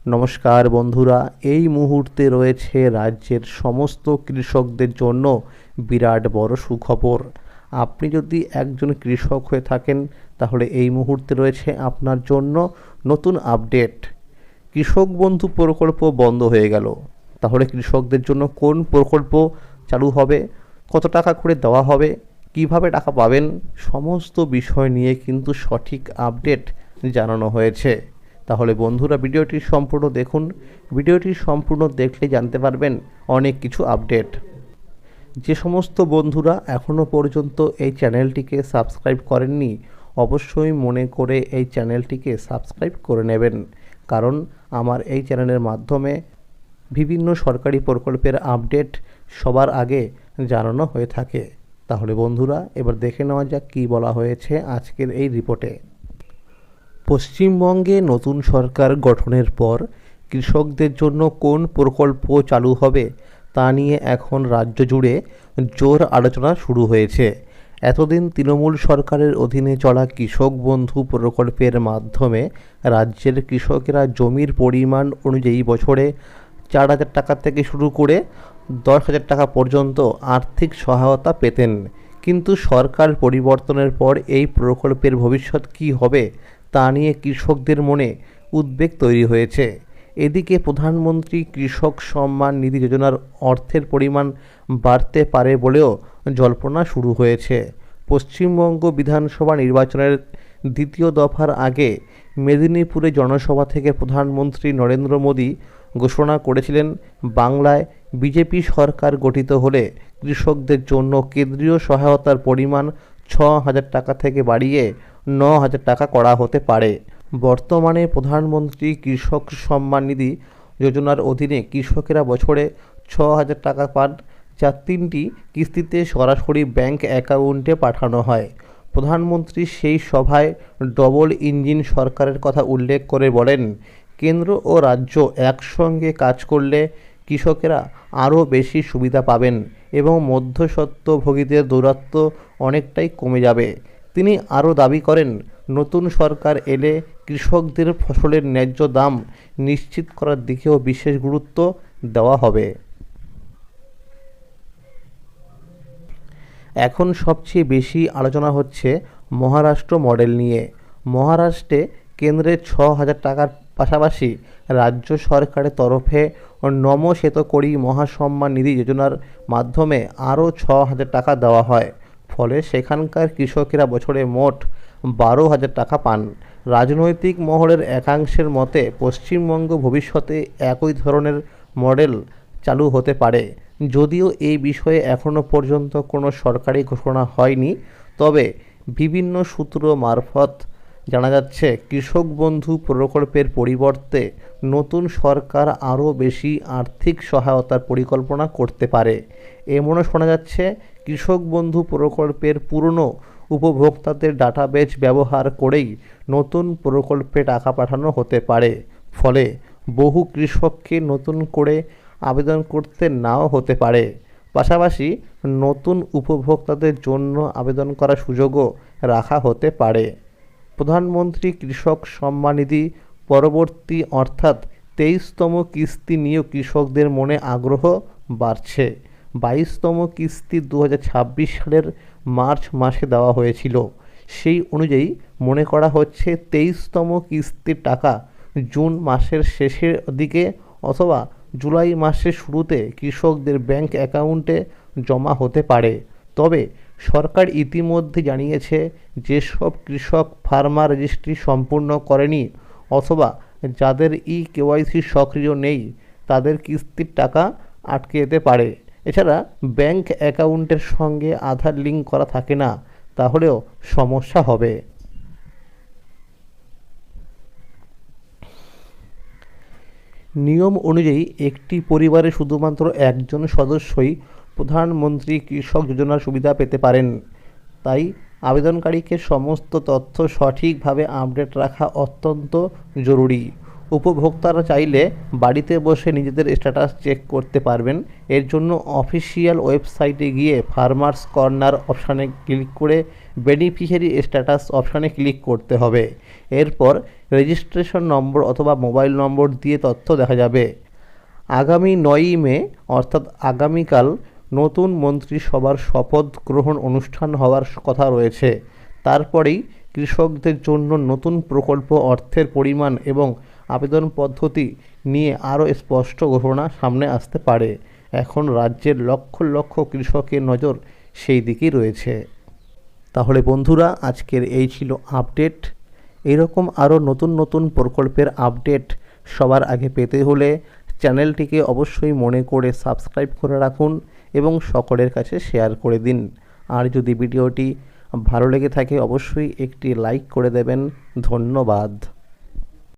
নমস্কার বন্ধুরা, এই মুহূর্তে রয়েছে রাজ্যের সমস্ত কৃষকদের জন্য বিরাট বড় সুখবর। আপনি যদি একজন কৃষক হয়ে থাকেন তাহলে এই মুহূর্তে রয়েছে আপনার জন্য নতুন আপডেট। কৃষক বন্ধু প্রকল্প বন্ধ হয়ে গেল, তাহলে কৃষকদের জন্য কোন প্রকল্প চালু হবে, কত টাকা করে দেওয়া হবে, কিভাবে টাকা পাবেন, সমস্ত বিষয় নিয়ে কিন্তু সঠিক আপডেট জানানো হয়েছে। তাহলে বন্ধুরা ভিডিওটি সম্পূর্ণ দেখুন। ভিডিওটি সম্পূর্ণ দেখলে জানতে পারবেন অনেক কিছু আপডেট। যে সমস্ত বন্ধুরা এখনও পর্যন্ত এই চ্যানেলটিকে সাবস্ক্রাইব করেননি, অবশ্যই মনে করে এই চ্যানেলটিকে সাবস্ক্রাইব করে নেবেন, কারণ আমার এই চ্যানেলের মাধ্যমে বিভিন্ন সরকারি প্রকল্পের আপডেট সবার আগে জানানো হয়ে থাকে। তাহলে বন্ধুরা এবার দেখে নেওয়া যাক কী বলা হয়েছে আজকের এই রিপোর্টে। পশ্চিমবঙ্গে নতুন সরকার গঠনের পর কৃষকদের জন্য কোন প্রকল্প চালু হবে তা নিয়ে এখন রাজ্য জুড়ে জোর আলোচনা শুরু হয়েছে। এতদিন তৃণমূল সরকারের অধীনে চলা কৃষক বন্ধু প্রকল্পের মাধ্যমে রাজ্যের কৃষকেরা জমির পরিমাণ অনুযায়ী বছরে 4,000 টাকা থেকে শুরু করে 10,000 টাকা পর্যন্ত আর্থিক সহায়তা পেতেন। কিন্তু সরকার পরিবর্তনের পর এই প্রকল্পের ভবিষ্যৎ কী হবে তা নিয়ে কৃষকদের মনে উদ্বেগ তৈরি হয়েছে। এদিকে প্রধানমন্ত্রী কৃষক সম্মান নিধি যোজনার অর্থের পরিমাণ বাড়তে পারে বলেও জল্পনা শুরু হয়েছে। পশ্চিমবঙ্গ বিধানসভা নির্বাচনের দ্বিতীয় দফার আগে মেদিনীপুরে জনসভা থেকে প্রধানমন্ত্রী নরেন্দ্র মোদী ঘোষণা করেছিলেন, বাংলায় বিজেপি সরকার গঠিত হলে কৃষকদের জন্য কেন্দ্রীয় সহায়তার পরিমাণ 6,000 টাকা থেকে বাড়িয়ে 9,000 টাকা করা হতে পারে। বর্তমানে প্রধানমন্ত্রী কৃষক সম্মান নিধি যোজনার অধীনে কৃষকেরা বছরে 6,000 টাকা পান, যা 3টি কিস্তিতে সরাসরি ব্যাংক অ্যাকাউন্টে পাঠানো হয়। প্রধানমন্ত্রী সেই সভায় ডবল ইঞ্জিন সরকারের কথা উল্লেখ করে বলেন, কেন্দ্র ও রাজ্য একসঙ্গে কাজ করলে কৃষকেরা আরও বেশি সুবিধা পাবেন এবং মধ্যস্বত্বভোগীদের দৌরাত্ম্য অনেকটাই কমে যাবে। তিনি আরও দাবি করেন, নতুন সরকার এলে কৃষকদের ফসলের ন্যায্য দাম নিশ্চিত করার দিকেও বিশেষ গুরুত্ব দেওয়া হবে। এখন সবচেয়ে বেশি আলোচনা হচ্ছে মহারাষ্ট্র মডেল নিয়ে। মহারাষ্ট্রে কেন্দ্রের 6,000 টাকার পাশাপাশি রাজ্য সরকারের তরফে নমঃশেতকরী মহাসম্মান নিধি যোজনার মাধ্যমে আরও 6,000 টাকা দেওয়া হয়। ফলে সেখানকার কৃষকেরা বছরে মোট 12,000 টাকা পান। রাজনৈতিক মহলের একাংশের মতে পশ্চিমবঙ্গ ভবিষ্যতে একই ধরনের মডেল চালু হতে পারে। যদিও এই বিষয়ে এখনও পর্যন্ত কোনো সরকারি ঘোষণা হয়নি, তবে বিভিন্ন সূত্র মারফত জানা যাচ্ছে কৃষক বন্ধু প্রকল্পের পরিবর্তে নতুন সরকার আরও বেশি আর্থিক সহায়তার পরিকল্পনা করতে পারে। এমনও শোনা যাচ্ছে কৃষক বন্ধু প্রকল্পের পুরনো উপভোক্তাদের ডাটাবেজ ব্যবহার করেই নতুন প্রকল্পে টাকা পাঠানো হতে পারে। ফলে বহু কৃষককে নতুন করে আবেদন করতে নাও হতে পারে। পাশাপাশি নতুন উপভোক্তাদের জন্য আবেদন করার সুযোগও রাখা হতে পারে। প্রধানমন্ত্রী কৃষক সম্মান নিধি পরবর্তী অর্থাৎ 23তম কিস্তি নিয়েও কৃষকদের মনে আগ্রহ বাড়ছে। 22তম কিস্তি 2026 সালের মার্চ মাসে দেওয়া হয়েছিল। সেই অনুযায়ী মনে করা হচ্ছে 23তম কিস্তির টাকা জুন মাসের শেষের দিকে অথবা জুলাই মাসের শুরুতে কৃষকদের ব্যাংক অ্যাকাউন্টে জমা হতে পারে। তবে সরকার ইতিমধ্যে জানিয়েছে, যেসব কৃষক ফার্মার রেজিস্ট্রি সম্পূর্ণ করেনি অথবা যাদের কেওয়াইসি সক্রিয় নেই তাদের কিস্তির টাকা আটকে যেতে পারে। এছাড়া ব্যাংক অ্যাকাউন্টের সঙ্গে আধার লিঙ্ক করা থাকে না, তাহলেও সমস্যা হবে। নিয়ম অনুযায়ী একটি পরিবারে শুধুমাত্র একজন সদস্যই প্রধানমন্ত্রী কৃষক যোজনার সুবিধা পেতে পারেন। তাই আবেদনকারীকে সমস্ত তথ্য সঠিকভাবে আপডেট রাখা অত্যন্ত জরুরি। উপভোক্তারা চাইলে বাড়িতে বসে নিজেদের স্ট্যাটাস চেক করতে পারবেন। এর জন্য অফিসিয়াল ওয়েবসাইটে গিয়ে ফার্মার্স কর্নার অপশানে ক্লিক করে বেনিফিশিয়ারি স্ট্যাটাস অপশানে ক্লিক করতে হবে। এরপর রেজিস্ট্রেশন নম্বর অথবা মোবাইল নম্বর দিয়ে তথ্য দেখা যাবে। আগামী 9ই মে অর্থাৎ আগামীকাল নতুন মন্ত্রিসভার শপথ গ্রহণ অনুষ্ঠান হওয়ার কথা রয়েছে। তারপরেই কৃষকদের জন্য নতুন প্রকল্প, অর্থের পরিমাণ এবং আবেদন পদ্ধতি নিয়ে আরও স্পষ্ট ঘোষণা সামনে আসতে পারে। এখন রাজ্যের লক্ষ লক্ষ কৃষকের নজর সেই দিকেই রয়েছে। তাহলে বন্ধুরা, আজকের এই ছিল আপডেট। এরকম আরও নতুন নতুন প্রকল্পের আপডেট সবার আগে পেতে হলে চ্যানেলটিকে অবশ্যই মনে করে সাবস্ক্রাইব করে রাখুন এবং সকলের কাছে শেয়ার করে দিন। আর যদি ভিডিওটি ভালো লেগে থাকে অবশ্যই একটি লাইক করে দেবেন। ধন্যবাদ।